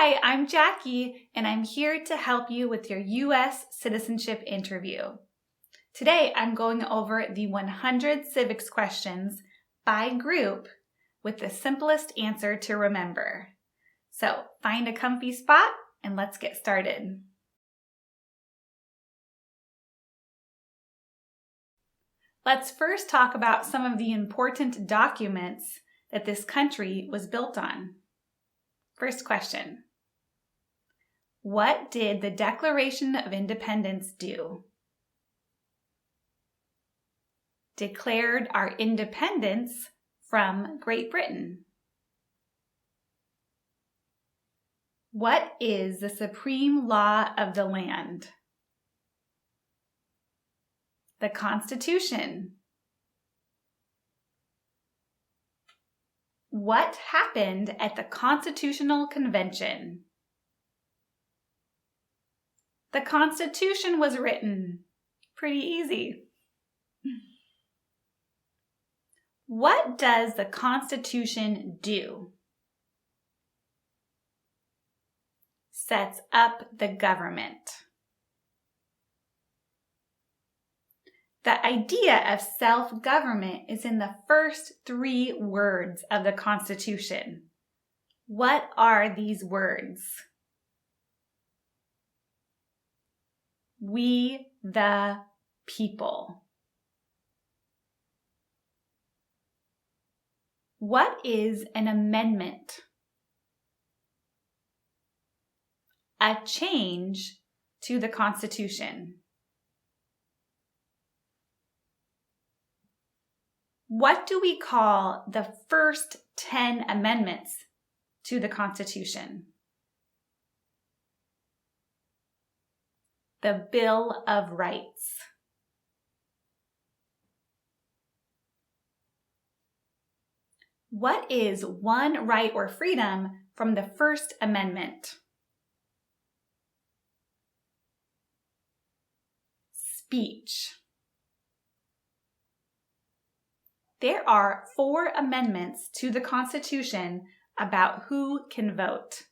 Hi, I'm Jackie, and I'm here to help you with your U.S. citizenship interview. Today, I'm going over the 100 civics questions by group with the simplest answer to remember. So, find a comfy spot and let's get started. Let's first talk about some of the important documents that this country was built on. First question. What did the Declaration of Independence do? Declared our independence from Great Britain. What is the supreme law of the land? The Constitution. What happened at the Constitutional Convention? The Constitution was written. Pretty easy. What does the Constitution do? Sets up the government. The idea of self-government is in the first 3 words of the Constitution. What are these words? We the people. What is an amendment? A change to the Constitution. What do we call the first 10 amendments to the Constitution? The Bill of Rights. What is one right or freedom from the First Amendment? Speech. There are 4 amendments to the Constitution about who can vote.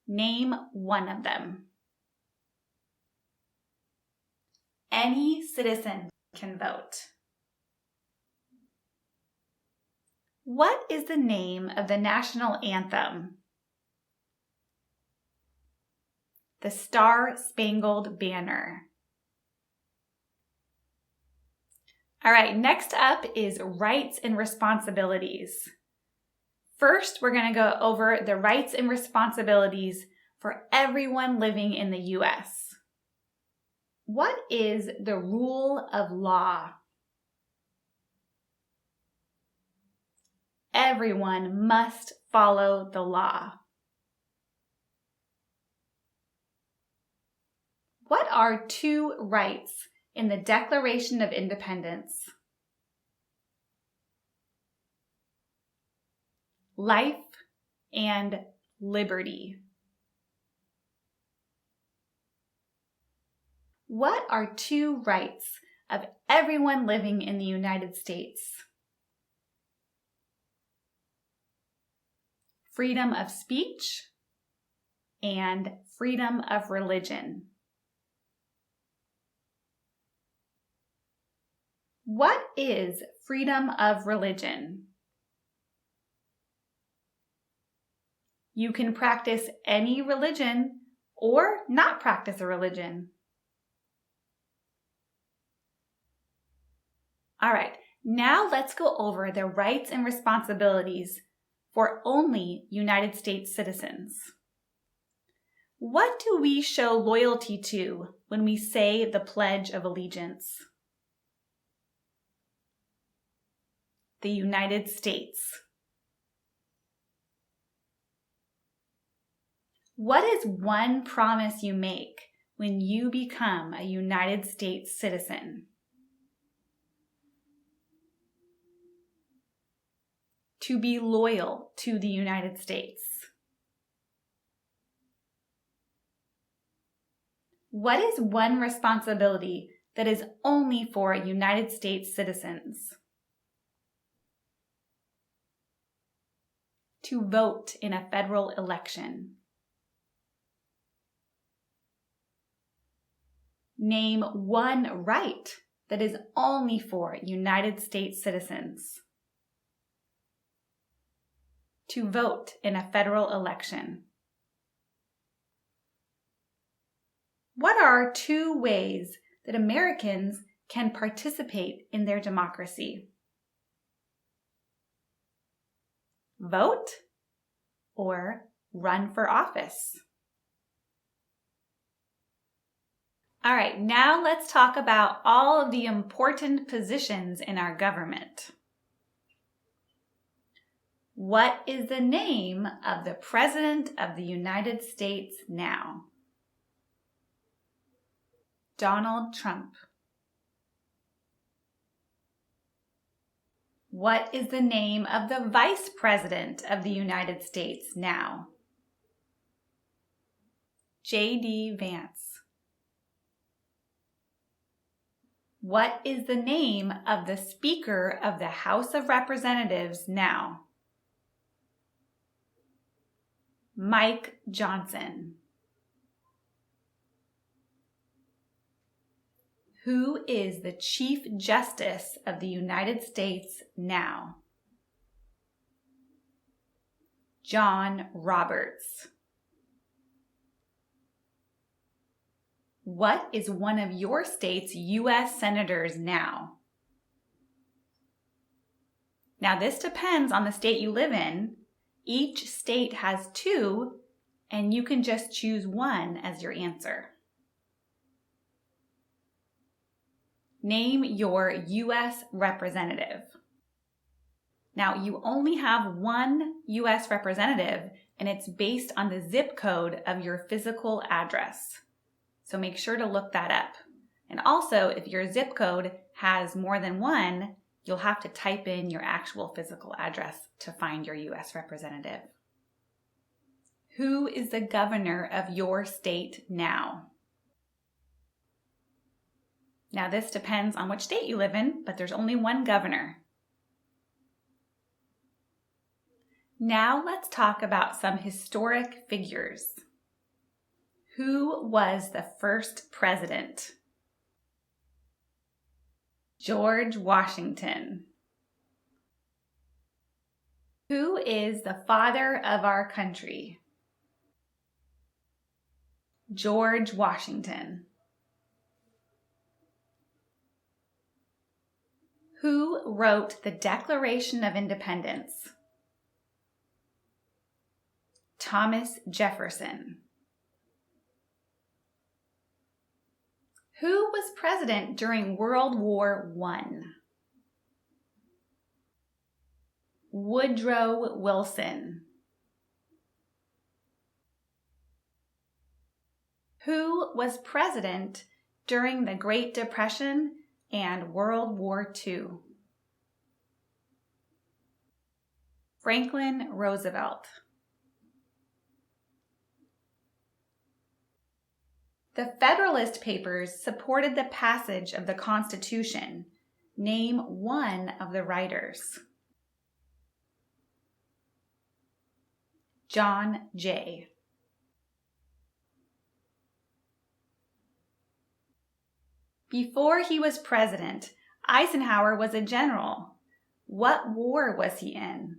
Name one of them. Any citizen can vote. What is the name of the national anthem? The Star-Spangled Banner. All right, next up is rights and responsibilities. First, we're going to go over the rights and responsibilities for everyone living in the U.S. What is the rule of law? Everyone must follow the law. What are 2 rights in the Declaration of Independence? Life and liberty. What are 2 rights of everyone living in the United States? Freedom of speech and freedom of religion. What is freedom of religion? You can practice any religion or not practice a religion. All right, now let's go over the rights and responsibilities for only United States citizens. What do we show loyalty to when we say the Pledge of Allegiance? The United States. What is one promise you make when you become a United States citizen? To be loyal to the United States. What is one responsibility that is only for United States citizens? To vote in a federal election. Name one right that is only for United States citizens. To vote in a federal election. What are 2 ways that Americans can participate in their democracy? Vote or run for office? All right, now let's talk about all of the important positions in our government. What is the name of the President of the United States now? Donald Trump. What is the name of the Vice President of the United States now? J.D. Vance. What is the name of the Speaker of the House of Representatives now? Mike Johnson. Who is the Chief Justice of the United States now? John Roberts. What is one of your state's U.S. senators now? Now, this depends on the state you live in. Each state has 2, and you can just choose one as your answer. Name your U.S. representative. Now, you only have one U.S. representative, and it's based on the zip code of your physical address. So make sure to look that up. And also, if your zip code has more than one, you'll have to type in your actual physical address to find your U.S. representative. Who is the governor of your state now? Now, this depends on which state you live in, but there's only one governor. Now let's talk about some historic figures. Who was the first president? George Washington. Who is the father of our country? George Washington. Who wrote the Declaration of Independence? Thomas Jefferson. Who was president during World War I? Woodrow Wilson. Who was president during the Great Depression and World War II? Franklin Roosevelt. The Federalist Papers supported the passage of the Constitution. Name one of the writers. John Jay. Before he was president, Eisenhower was a general. What war was he in?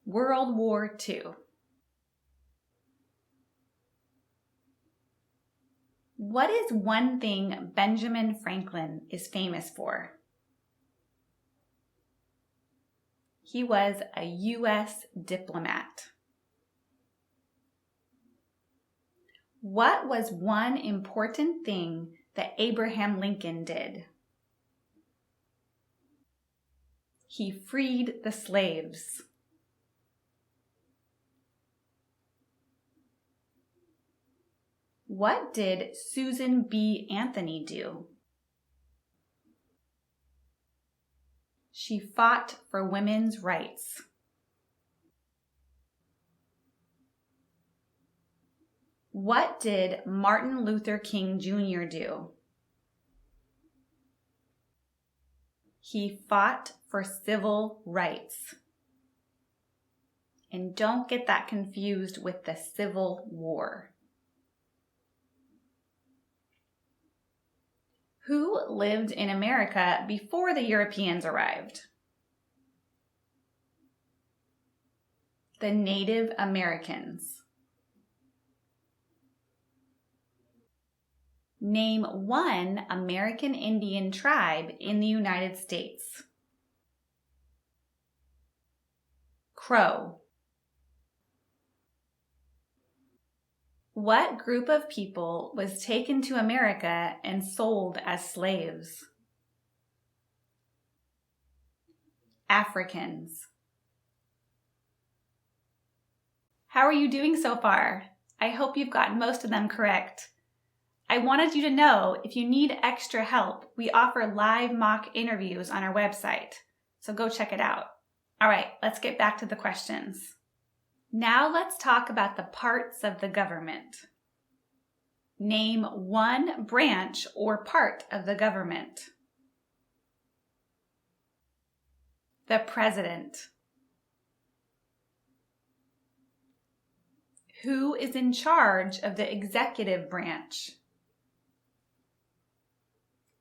World War II. What is one thing Benjamin Franklin is famous for? He was a U.S. diplomat. What was one important thing that Abraham Lincoln did? He freed the slaves. What did Susan B. Anthony do? She fought for women's rights. What did Martin Luther King Jr. do? He fought for civil rights. And don't get that confused with the Civil War. Who lived in America before the Europeans arrived? The Native Americans. Name one American Indian tribe in the United States. Crow. What group of people was taken to America and sold as slaves? Africans. How are you doing so far? I hope you've gotten most of them correct. I wanted you to know if you need extra help, we offer live mock interviews on our website, so go check it out. All right, let's get back to the questions. Now let's talk about the parts of the government. Name one branch or part of the government. The President. Who is in charge of the executive branch?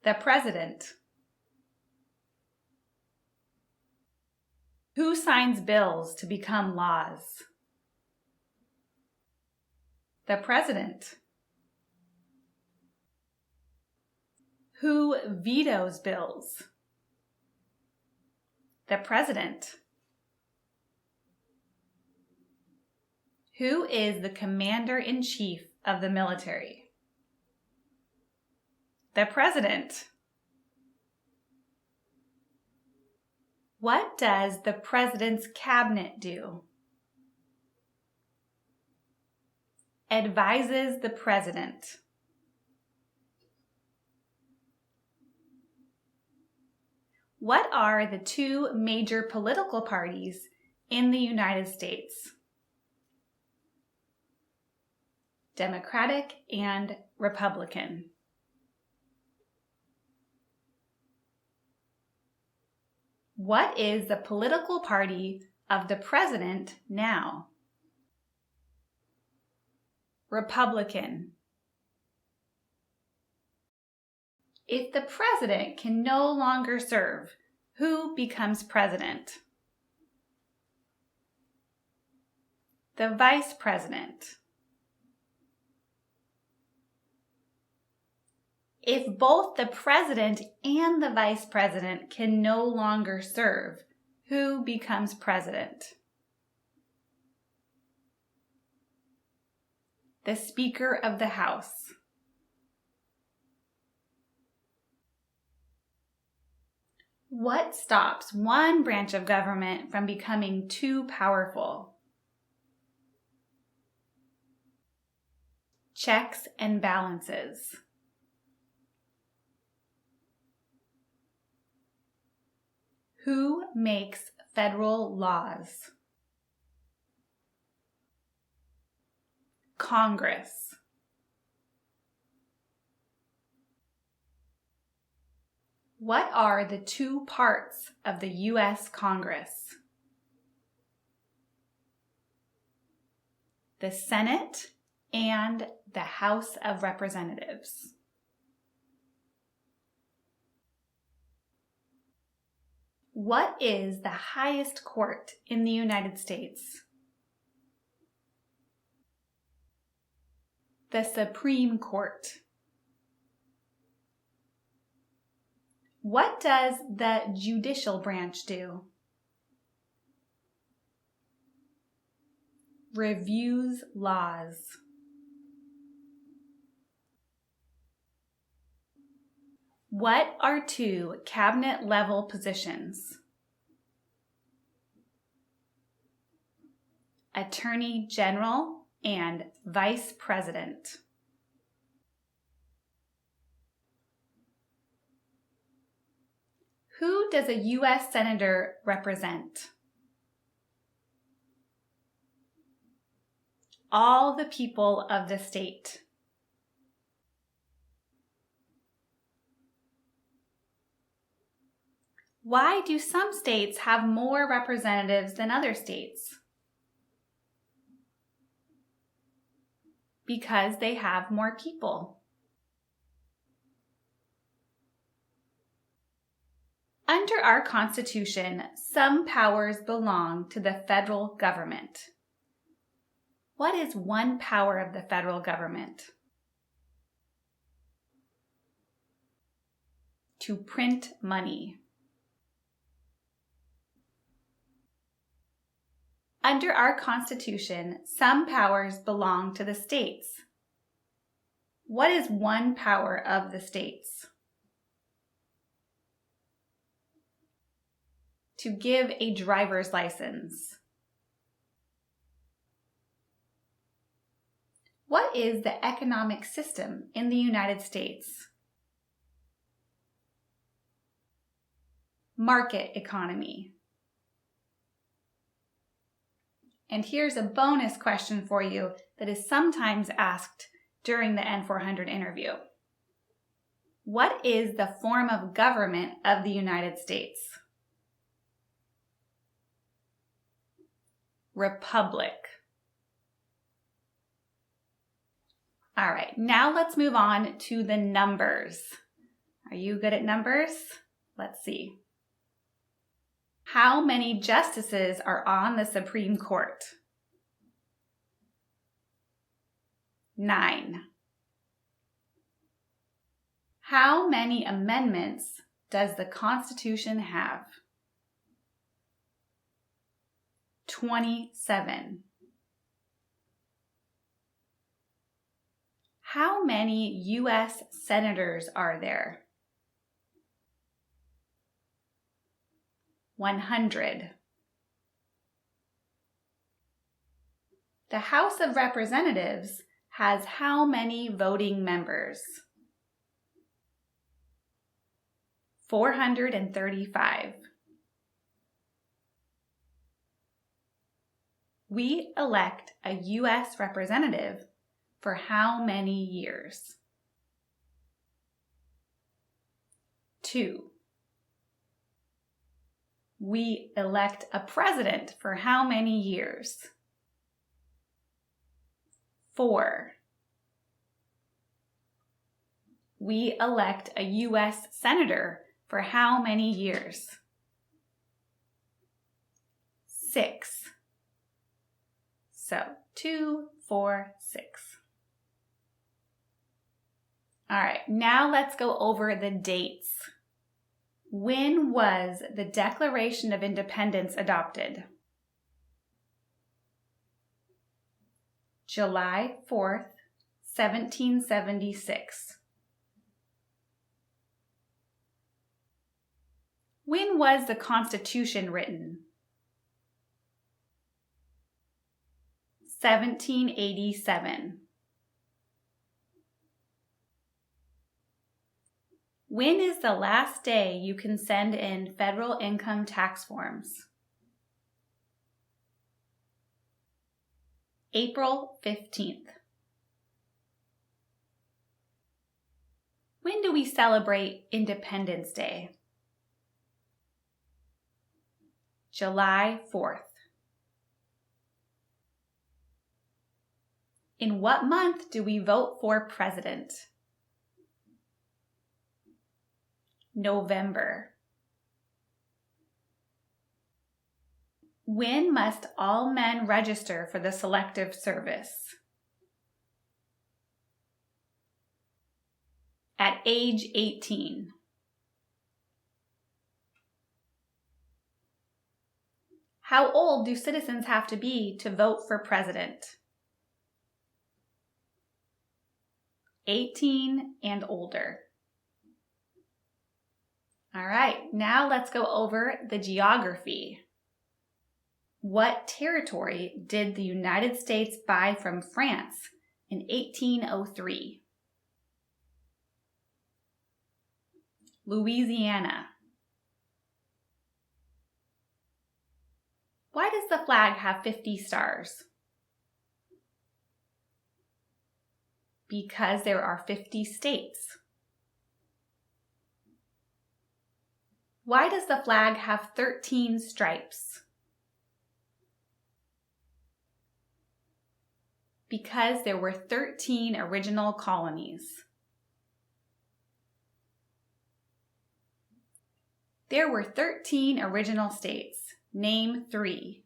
The President. Who signs bills to become laws? The President. Who vetoes bills? The President. Who is the Commander-in-Chief of the military? The President. What does the President's cabinet do? Advises the President. What are the two major political parties in the United States? Democratic and Republican. What is the political party of the President now? Republican. If the President can no longer serve, who becomes President? The Vice President. If both the President and the Vice President can no longer serve, who becomes President? The Speaker of the House. What stops one branch of government from becoming too powerful? Checks and balances. Who makes federal laws? Congress. What are the two parts of the U.S. Congress? The Senate and the House of Representatives. What is the highest court in the United States? The Supreme Court. What does the judicial branch do? Reviews laws. What are two cabinet-level positions? Attorney General and Vice President. Who does a U.S. Senator represent? All the people of the state. Why do some states have more representatives than other states? Because they have more people. Under our Constitution, some powers belong to the federal government. What is one power of the federal government? To print money. Under our Constitution, some powers belong to the states. What is one power of the states? To give a driver's license. What is the economic system in the United States? Market economy. And here's a bonus question for you that is sometimes asked during the N400 interview. What is the form of government of the United States? Republic. All right, now let's move on to the numbers. Are you good at numbers? Let's see. How many justices are on the Supreme Court? 9. How many amendments does the Constitution have? 27. How many U.S. senators are there? 100. The House of Representatives has how many voting members? 435. We elect a U.S. representative for how many years? 2. We elect a president for how many years? 4. We elect a U.S. senator for how many years? 6. So 2, 4, 6. All right, now let's go over the dates. When was the Declaration of Independence adopted? July 4th, 1776. When was the Constitution written? 1787. When is the last day you can send in federal income tax forms? April 15th. When do we celebrate Independence Day? July 4th. In what month do we vote for president? November. When must all men register for the Selective Service? At age 18. How old do citizens have to be to vote for president? 18 and older. All right, now let's go over the geography. What territory did the United States buy from France in 1803? Louisiana. Why does the flag have 50 stars? Because there are 50 states. Why does the flag have 13 stripes? Because there were 13 original colonies. There were 13 original states. Name 3.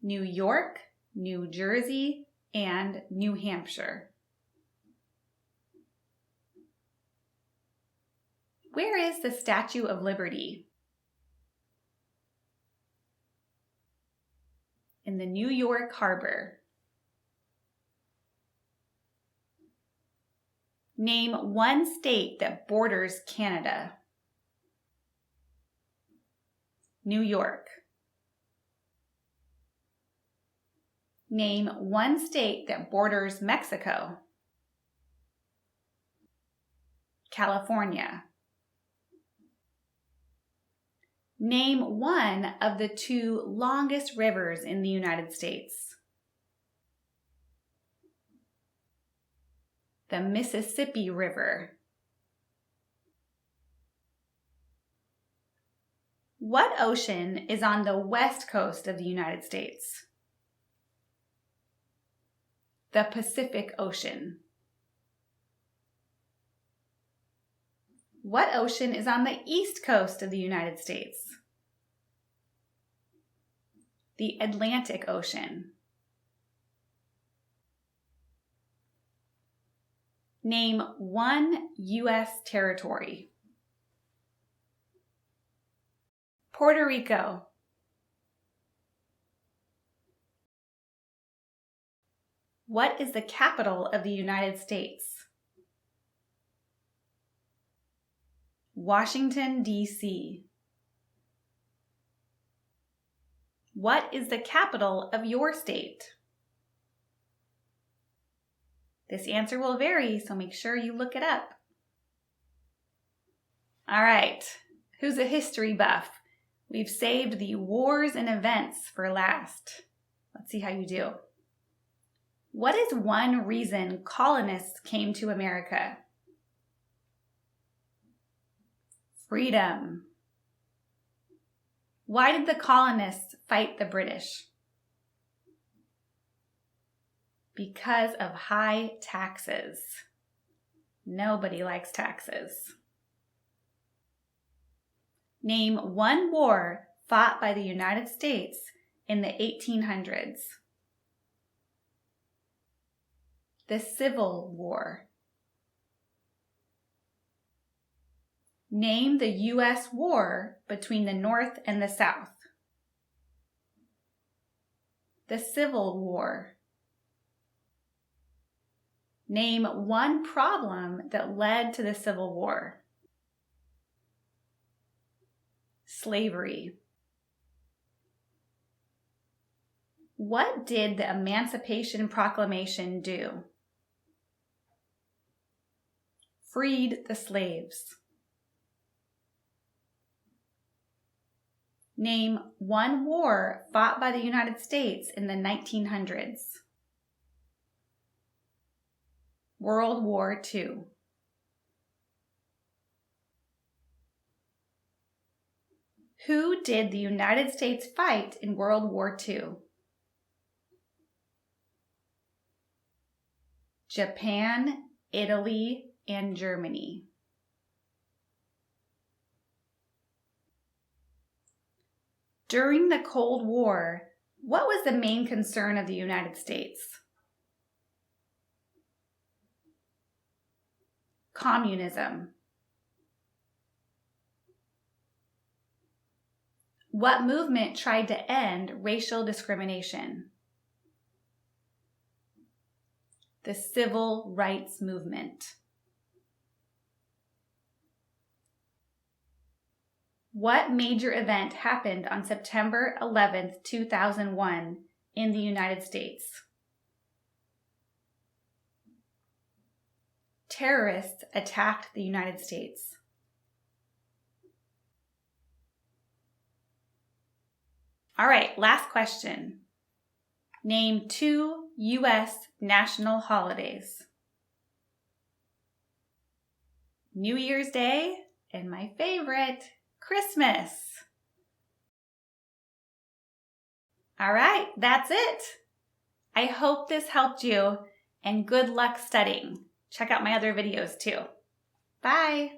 New York, New Jersey, and New Hampshire. Where is the Statue of Liberty? In the New York Harbor. Name one state that borders Canada. New York. Name one state that borders Mexico. California. Name one of the 2 longest rivers in the United States. The Mississippi River. What ocean is on the west coast of the United States? The Pacific Ocean. What ocean is on the east coast of the United States? The Atlantic Ocean. Name one U.S. territory. Puerto Rico. What is the capital of the United States? Washington, D.C. What is the capital of your state? This answer will vary, so make sure you look it up. All right, who's a history buff? We've saved the wars and events for last. Let's see how you do. What is one reason colonists came to America? Freedom. Why did the colonists fight the British? Because of high taxes. Nobody likes taxes. Name one war fought by the United States in the 1800s. The Civil War. Name the U.S. war between the North and the South. The Civil War. Name one problem that led to the Civil War. Slavery. What did the Emancipation Proclamation do? Freed the slaves. Name one war fought by the United States in the 1900s. World War II. Who did the United States fight in World War II? Japan, Italy, and Germany. During the Cold War, what was the main concern of the United States? Communism. What movement tried to end racial discrimination? The Civil Rights Movement. What major event happened on September 11th, 2001 in the United States? Terrorists attacked the United States. All right, last question. Name 2 U.S. national holidays. New Year's Day and my favorite, Christmas. All right, that's it. I hope this helped you, and good luck studying. Check out my other videos too. Bye!